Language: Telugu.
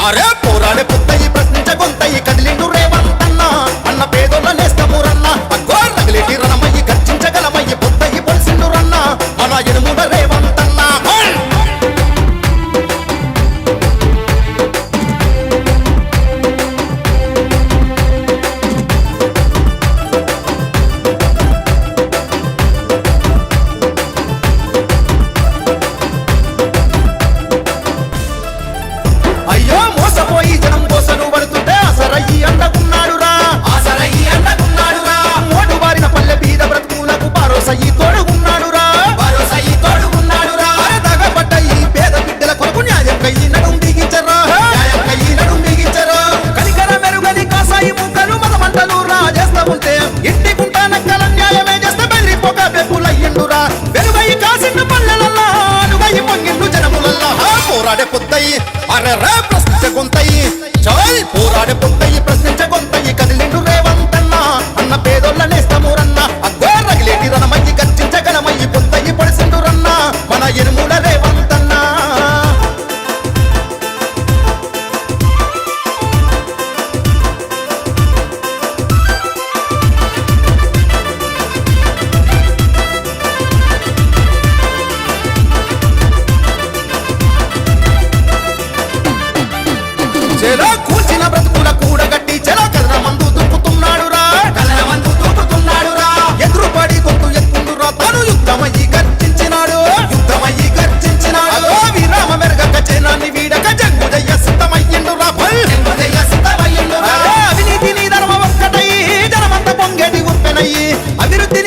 అరే పోరాడే పుత్తయి ప్రశ్నించ గొంతయి కదిలిండు రేవంతన్న అన్న పేదోళ్ళ నేస్తమురన్న అగ్గో రగిలేటి రణమయ్యి గర్జించగలమయ్యి పుత్తయి పొలిసిండు రన్న మన ఎనుముల రేవంతన్న అయ్యో మోసపోయి జనం కోసను పడుతుంటే అసరయ్యి అండకున్నాడురా మోడు బారిన పల్లె బీద బ్రతుకులకు భరోసయ్యి తోడుగున్నాడురా దగపడ్డ ఈ పేద బిడ్డల కొరకు న్యాయం కయ్యి నడుం బిగించరా కనికర మెరుగని కాసాయి ముక్కలు మదమంటలు రాజేస్తా ఉంటే ఇంటి గుంటా నక్కల న్యాయమే చేస్తే బెదిరిపోక బెప్పులయ్యిండురా వెలుగై కాసిన పల్లెలల్లా అనుగై పొంగిండు జనములల్లా పోరాడే పొద్దయి అరెరా ప్రశ్నించ గొంతయి చాయ్ పోరాడే పొద్దయి ప్రశ్నించ గొంతయి కదిలిండు రేవంతన్న అన్న పేదోళ్ళ నేస్తమురన్న అగ్గో రగిలేటి రణమయ్యి గర్జించగలమయ్యి పొద్దయి పొడిసిండు రన్న మన ఎనుముల రేవంతన్న చెలో కూల్చిన బ్రతుకుల కూడగట్టి చెలో కదన మందు దూకుతున్నాడురా ఎదురుపడి గొంతు ఎత్తుండురా తను యుద్ధమయ్యి గర్జించినాడు విరామ మెరగక చేనాన్ని వీడక జంగుదయ్య సిద్ధమయ్యిండురా అవినీతిని ధర్మ ఒక్కటయ్యి జనమంత పొంగేటి ఉప్పెనయ్యి అభివృద్ధి